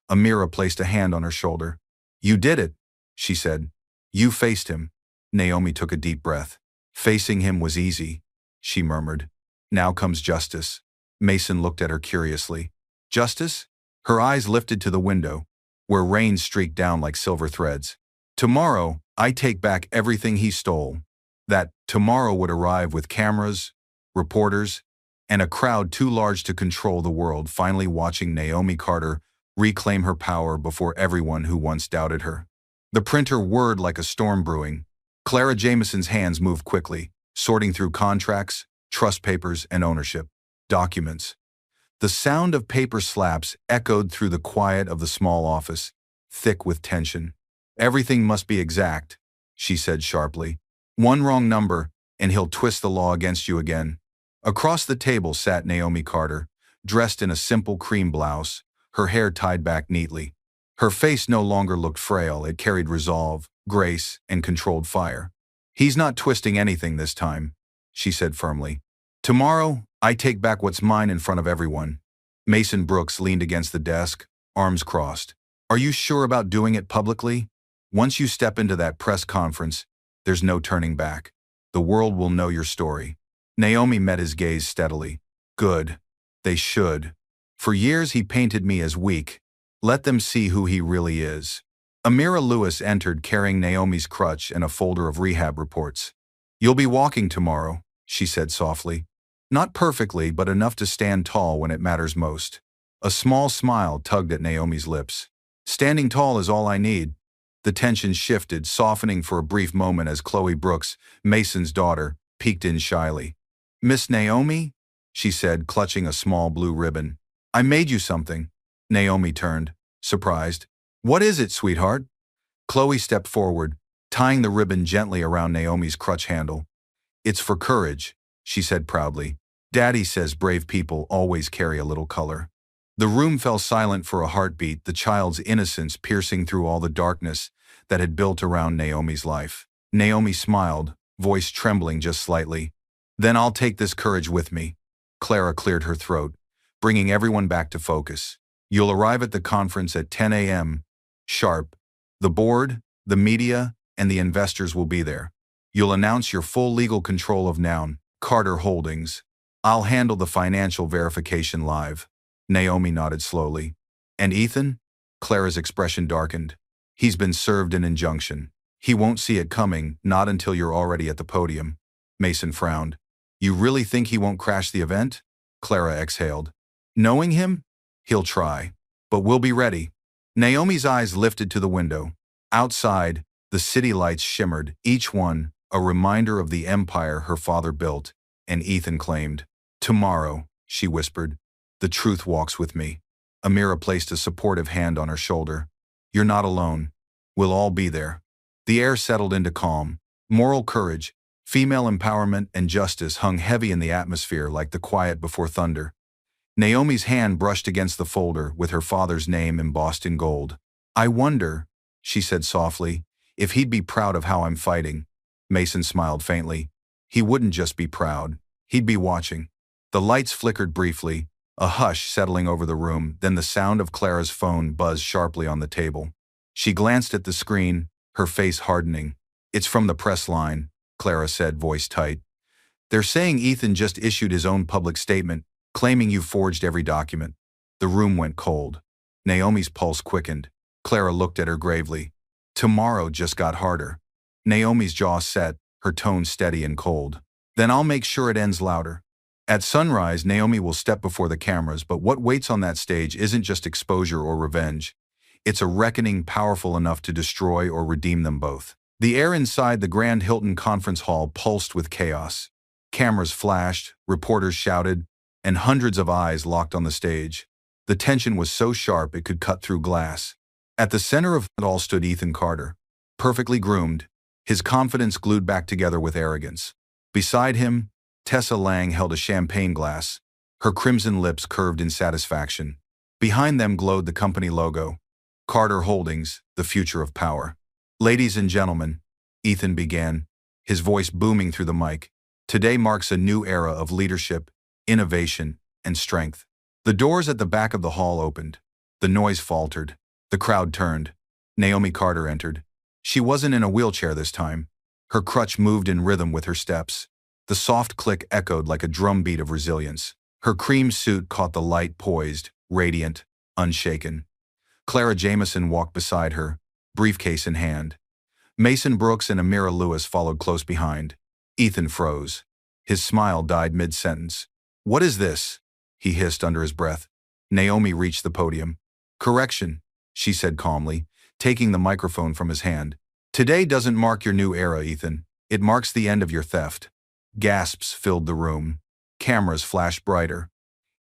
Amira placed a hand on her shoulder. You did it, she said. You faced him. Naomi took a deep breath. Facing him was easy, she murmured. Now comes justice. Mason looked at her curiously. Justice? Her eyes lifted to the window, where rain streaked down like silver threads. Tomorrow, I take back everything he stole. That tomorrow would arrive with cameras, reporters, and a crowd too large to control the world finally watching Naomi Carter reclaim her power before everyone who once doubted her. The printer whirred like a storm brewing. Clara Jameson's hands moved quickly, sorting through contracts, trust papers, and ownership documents. The sound of paper slaps echoed through the quiet of the small office, thick with tension. "Everything must be exact," she said sharply. "One wrong number, and he'll twist the law against you again." Across the table sat Naomi Carter, dressed in a simple cream blouse, her hair tied back neatly. Her face no longer looked frail, it carried resolve, grace, and controlled fire. "He's not twisting anything this time," she said firmly. "Tomorrow, I take back what's mine in front of everyone." Mason Brooks leaned against the desk, arms crossed. "Are you sure about doing it publicly? Once you step into that press conference, there's no turning back. The world will know your story." Naomi met his gaze steadily. "Good. They should. For years he painted me as weak. Let them see who he really is." Amira Lewis entered carrying Naomi's crutch and a folder of rehab reports. "You'll be walking tomorrow," she said softly. "Not perfectly, but enough to stand tall when it matters most." A small smile tugged at Naomi's lips. "Standing tall is all I need." The tension shifted, softening for a brief moment as Chloe Brooks, Mason's daughter, peeked in shyly. "Miss Naomi?" she said, clutching a small blue ribbon. "I made you something." Naomi turned, surprised. "What is it, sweetheart?" Chloe stepped forward, tying the ribbon gently around Naomi's crutch handle. "It's for courage," she said proudly. "Daddy says brave people always carry a little color." The room fell silent for a heartbeat, the child's innocence piercing through all the darkness that had built around Naomi's life. Naomi smiled, voice trembling just slightly. "Then I'll take this courage with me." Clara cleared her throat, bringing everyone back to focus. "You'll arrive at the conference at 10 a.m. sharp. The board, the media, and the investors will be there. You'll announce your full legal control of Noun Carter Holdings. I'll handle the financial verification live." Naomi nodded slowly. "And Ethan?" Clara's expression darkened. "He's been served an injunction. He won't see it coming, not until you're already at the podium." Mason frowned. "You really think he won't crash the event?" Clara exhaled. "Knowing him? He'll try. But we'll be ready." Naomi's eyes lifted to the window. Outside, the city lights shimmered, each one a reminder of the empire her father built, and Ethan claimed. "Tomorrow," she whispered, "the truth walks with me." Amira placed a supportive hand on her shoulder. "You're not alone. We'll all be there." The air settled into calm. Moral courage, female empowerment, and justice hung heavy in the atmosphere like the quiet before thunder. Naomi's hand brushed against the folder with her father's name embossed in gold. "I wonder," she said softly, "if he'd be proud of how I'm fighting." Mason smiled faintly. "He wouldn't just be proud. He'd be watching." The lights flickered briefly, a hush settling over the room, then the sound of Clara's phone buzzed sharply on the table. She glanced at the screen, her face hardening. "It's from the press line," Clara said, voice tight. "They're saying Ethan just issued his own public statement, claiming you forged every document." The room went cold. Naomi's pulse quickened. Clara looked at her gravely. Tomorrow just got harder. Naomi's jaw set, her tone steady and cold. "Then I'll make sure it ends louder." At sunrise, Naomi will step before the cameras, but what waits on that stage isn't just exposure or revenge. It's a reckoning powerful enough to destroy or redeem them both. The air inside the Grand Hilton Conference Hall pulsed with chaos. Cameras flashed, reporters shouted, and hundreds of eyes locked on the stage. The tension was so sharp it could cut through glass. At the center of it all stood Ethan Carter, perfectly groomed, his confidence glued back together with arrogance. Beside him, Tessa Lang held a champagne glass, her crimson lips curved in satisfaction. Behind them glowed the company logo, Carter Holdings, the future of power. "Ladies and gentlemen," Ethan began, his voice booming through the mic, "today marks a new era of leadership, innovation, and strength." The doors at the back of the hall opened. The noise faltered. The crowd turned. Naomi Carter entered. She wasn't in a wheelchair this time. Her crutch moved in rhythm with her steps. The soft click echoed like a drumbeat of resilience. Her cream suit caught the light, poised, radiant, unshaken. Clara Jameson walked beside her, briefcase in hand. Mason Brooks and Amira Lewis followed close behind. Ethan froze. His smile died mid-sentence. What is this? He hissed under his breath. Naomi reached the podium. Correction, she said calmly, taking the microphone from his hand. Today doesn't mark your new era, Ethan. It marks the end of your theft. Gasps filled the room. Cameras flashed brighter.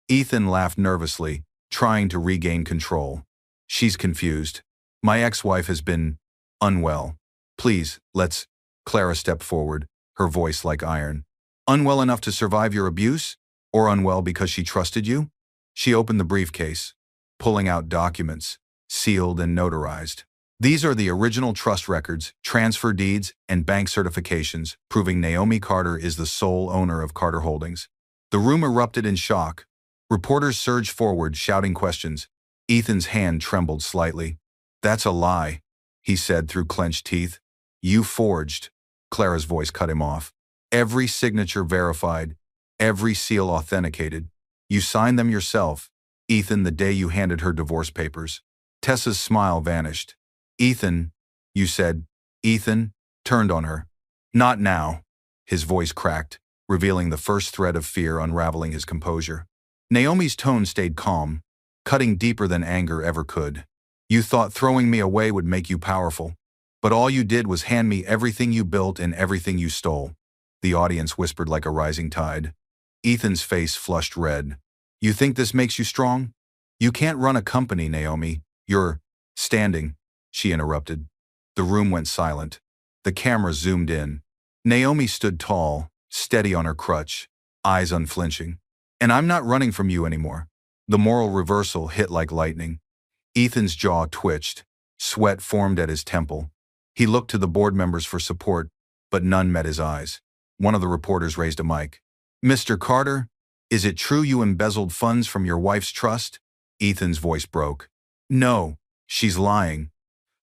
Ethan laughed nervously, trying to regain control. She's confused. My ex-wife has been unwell. Please, let's. Clara stepped forward, her voice like iron. Unwell enough to survive your abuse? Or unwell because she trusted you? She opened the briefcase, pulling out documents, sealed and notarized. These are the original trust records, transfer deeds, and bank certifications, proving Naomi Carter is the sole owner of Carter Holdings. The room erupted in shock. Reporters surged forward, shouting questions. Ethan's hand trembled slightly. That's a lie, he said through clenched teeth. You forged. Clara's voice cut him off. Every signature verified, every seal authenticated. You signed them yourself, Ethan, the day you handed her divorce papers. Tessa's smile vanished. Ethan, you said. Ethan turned on her. Not now. His voice cracked, revealing the first thread of fear unraveling his composure. Naomi's tone stayed calm, cutting deeper than anger ever could. You thought throwing me away would make you powerful, but all you did was hand me everything you built and everything you stole. The audience whispered like a rising tide. Ethan's face flushed red. You think this makes you strong? You can't run a company, Naomi. You're standing, she interrupted. The room went silent. The camera zoomed in. Naomi stood tall, steady on her crutch, eyes unflinching. And I'm not running from you anymore. The moral reversal hit like lightning. Ethan's jaw twitched. Sweat formed at his temple. He looked to the board members for support, but none met his eyes. One of the reporters raised a mic. Mr. Carter, is it true you embezzled funds from your wife's trust? Ethan's voice broke. No, she's lying.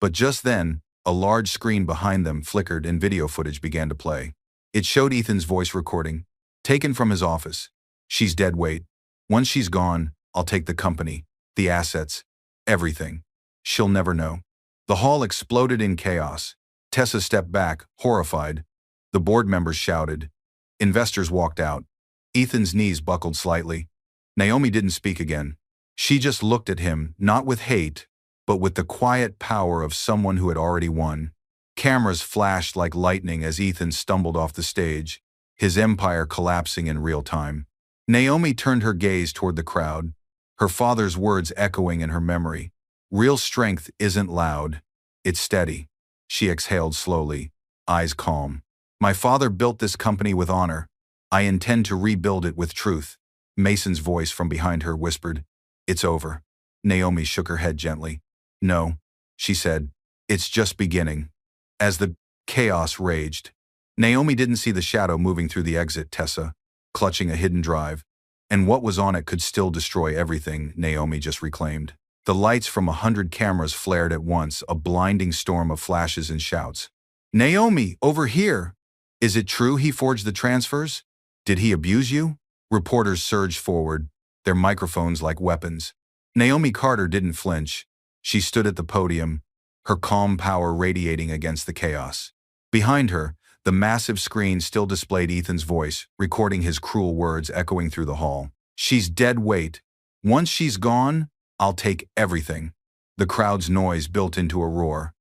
But just then, a large screen behind them flickered and video footage began to play. It showed Ethan's voice recording, taken from his office. She's dead weight. Once she's gone, I'll take the company, the assets, everything. She'll never know. The hall exploded in chaos. Tessa stepped back, horrified. The board members shouted. Investors walked out. Ethan's knees buckled slightly. Naomi didn't speak again. She just looked at him, not with hate, but with the quiet power of someone who had already won. Cameras flashed like lightning as Ethan stumbled off the stage, his empire collapsing in real time. Naomi turned her gaze toward the crowd, her father's words echoing in her memory. Real strength isn't loud, it's steady. She exhaled slowly, eyes calm. My father built this company with honor. I intend to rebuild it with truth. Mason's voice from behind her whispered. It's over. Naomi shook her head gently. No, she said. It's just beginning. As the chaos raged, Naomi didn't see the shadow moving through the exit, Tessa, clutching a hidden drive. And what was on it could still destroy everything, Naomi just reclaimed. The lights from 100 cameras flared at once, a blinding storm of flashes and shouts. Naomi, over here! Is it true he forged the transfers? Did he abuse you? Reporters surged forward, their microphones like weapons. Naomi Carter didn't flinch. She stood at the podium, her calm power radiating against the chaos. Behind her, the massive screen still displayed Ethan's voice, recording his cruel words echoing through the hall. She's dead weight. Once she's gone, I'll take everything. The crowd's noise built into a roar.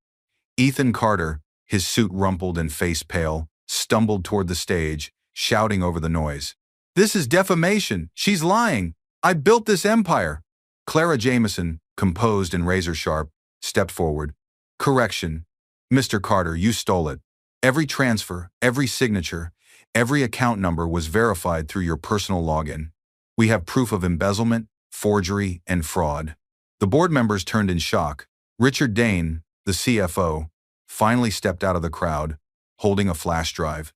Ethan Carter, his suit rumpled and face pale, stumbled toward the stage, shouting over the noise. This is defamation. She's lying. I built this empire. Clara Jameson, composed and razor-sharp, stepped forward. Correction. Mr. Carter, you stole it. Every transfer, every signature, every account number was verified through your personal login. We have proof of embezzlement, forgery, and fraud. The board members turned in shock. Richard Dane, the CFO, finally stepped out of the crowd, holding a flash drive.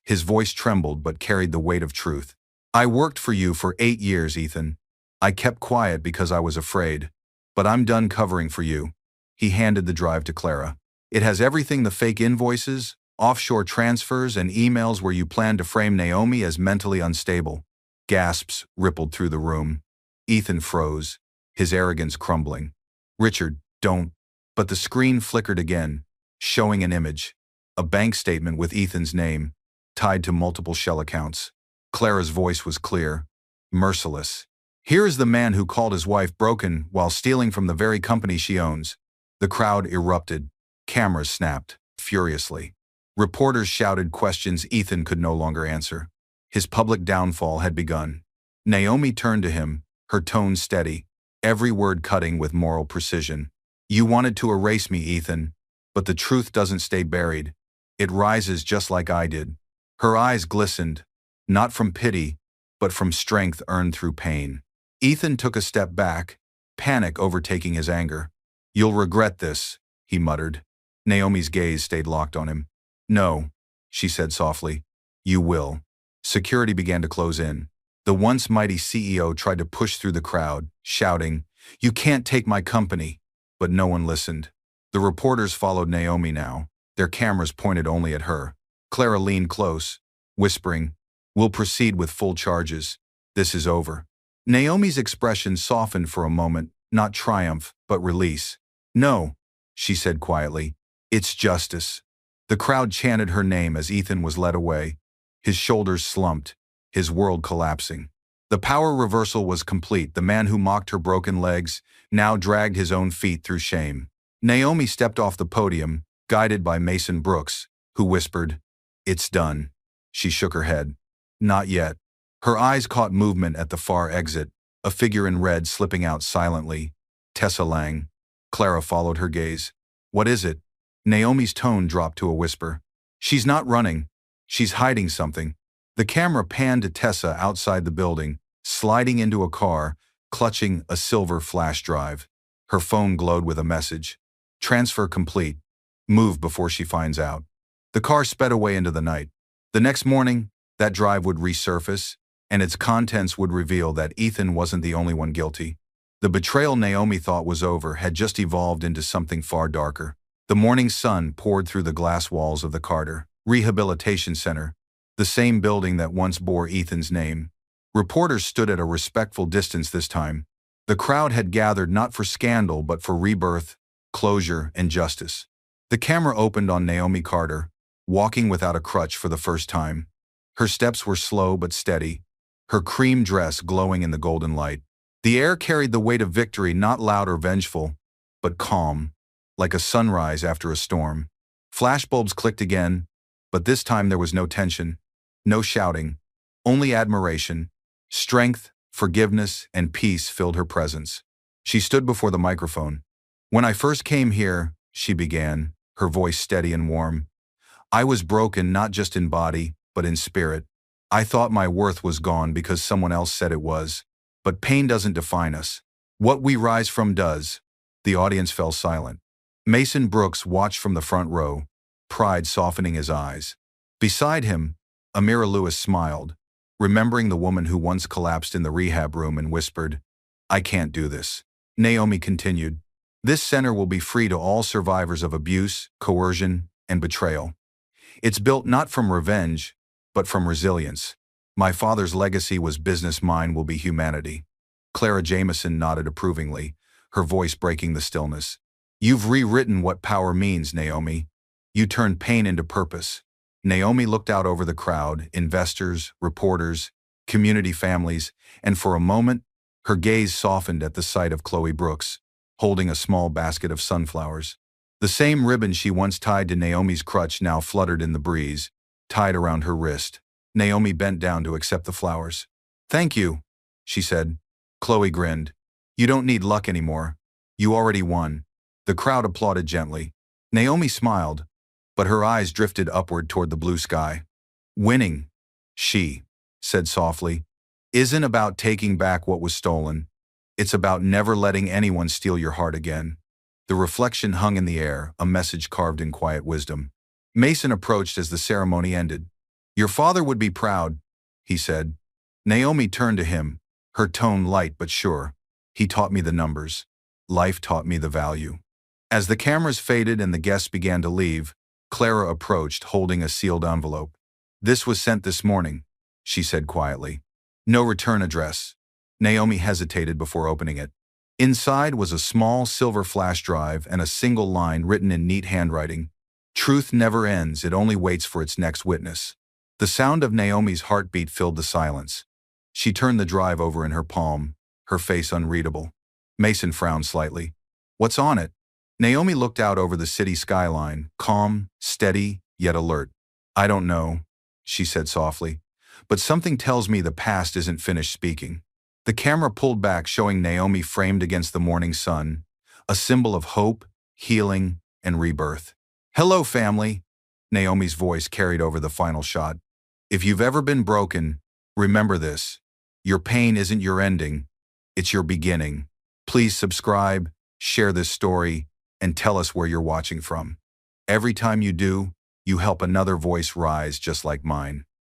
His voice trembled but carried the weight of truth. I worked for you for 8 years, Ethan. I kept quiet because I was afraid. But I'm done covering for you. He handed the drive to Clara. It has everything: the fake invoices, offshore transfers, and emails where you plan to frame Naomi as mentally unstable. Gasps rippled through the room. Ethan froze, his arrogance crumbling. Richard, don't. But the screen flickered again, showing an image. A bank statement with Ethan's name, tied to multiple shell accounts. Clara's voice was clear. merciless. Here is the man who called his wife broken while stealing from the very company she owns. The crowd erupted. Cameras snapped, furiously. Reporters shouted questions Ethan could no longer answer. His public downfall had begun. Naomi turned to him, her tone steady, every word cutting with moral precision. You wanted to erase me, Ethan, but the truth doesn't stay buried. It rises just like I did. Her eyes glistened, not from pity, but from strength earned through pain. Ethan took a step back, panic overtaking his anger. You'll regret this, he muttered. Naomi's gaze stayed locked on him. No, she said softly. You will. Security began to close in. The once mighty CEO tried to push through the crowd, shouting, You can't take my company. But no one listened. The reporters followed Naomi now, their cameras pointed only at her. Clara leaned close, whispering, We'll proceed with full charges. This is over. Naomi's expression softened for a moment, not triumph, but release. No, she said quietly. It's justice. The crowd chanted her name as Ethan was led away. His shoulders slumped, his world collapsing. The power reversal was complete. The man who mocked her broken legs now dragged his own feet through shame. Naomi stepped off the podium, guided by Mason Brooks, who whispered, It's done. She shook her head. Not yet. Her eyes caught movement at the far exit, a figure in red slipping out silently. Tessa Lang. Clara followed her gaze. What is it? Naomi's tone dropped to a whisper. She's not running. She's hiding something. The camera panned to Tessa outside the building, sliding into a car, clutching a silver flash drive. Her phone glowed with a message. Transfer complete. Move before she finds out. The car sped away into the night. The next morning, that drive would resurface, and its contents would reveal that Ethan wasn't the only one guilty. The betrayal Naomi thought was over had just evolved into something far darker. The morning sun poured through the glass walls of the Carter Rehabilitation Center, the same building that once bore Ethan's name. Reporters stood at a respectful distance this time. The crowd had gathered not for scandal but for rebirth, closure, and justice. The camera opened on Naomi Carter, walking without a crutch for the first time. Her steps were slow but steady, her cream dress glowing in the golden light. The air carried the weight of victory, not loud or vengeful, but calm, like a sunrise after a storm. Flashbulbs clicked again, but this time there was no tension, no shouting, only admiration. Strength, forgiveness, and peace filled her presence. She stood before the microphone. When I first came here, she began, her voice steady and warm, I was broken not just in body, but in spirit. I thought my worth was gone because someone else said it was. But pain doesn't define us. What we rise from does. The audience fell silent. Mason Brooks watched from the front row, pride softening his eyes. Beside him, Amira Lewis smiled, remembering the woman who once collapsed in the rehab room and whispered, I can't do this. Naomi continued, This center will be free to all survivors of abuse, coercion, and betrayal. It's built not from revenge, but from resilience. My father's legacy was business, mine will be humanity. Clara Jameson nodded approvingly, her voice breaking the stillness. You've rewritten what power means, Naomi. You turned pain into purpose. Naomi looked out over the crowd, investors, reporters, community families, and for a moment, her gaze softened at the sight of Chloe Brooks, holding a small basket of sunflowers. The same ribbon she once tied to Naomi's crutch now fluttered in the breeze, tied around her wrist. Naomi bent down to accept the flowers. Thank you, she said. Chloe grinned. You don't need luck anymore. You already won. The crowd applauded gently. Naomi smiled, but her eyes drifted upward toward the blue sky. Winning, she said softly, isn't about taking back what was stolen. It's about never letting anyone steal your heart again. The reflection hung in the air, a message carved in quiet wisdom. Mason approached as the ceremony ended. Your father would be proud, he said. Naomi turned to him, her tone light but sure. He taught me the numbers. Life taught me the value. As the cameras faded and the guests began to leave, Clara approached, holding a sealed envelope. This was sent this morning, she said quietly. No return address. Naomi hesitated before opening it. Inside was a small silver flash drive and a single line written in neat handwriting. Truth never ends, it only waits for its next witness. The sound of Naomi's heartbeat filled the silence. She turned the drive over in her palm, her face unreadable. Mason frowned slightly. What's on it? Naomi looked out over the city skyline, calm, steady, yet alert. I don't know, she said softly, but something tells me the past isn't finished speaking. The camera pulled back, showing Naomi framed against the morning sun, a symbol of hope, healing, and rebirth. Hello, family, Naomi's voice carried over the final shot. If you've ever been broken, remember this. Your pain isn't your ending, it's your beginning. Please subscribe, share this story, and tell us where you're watching from. Every time you do, you help another voice rise just like mine.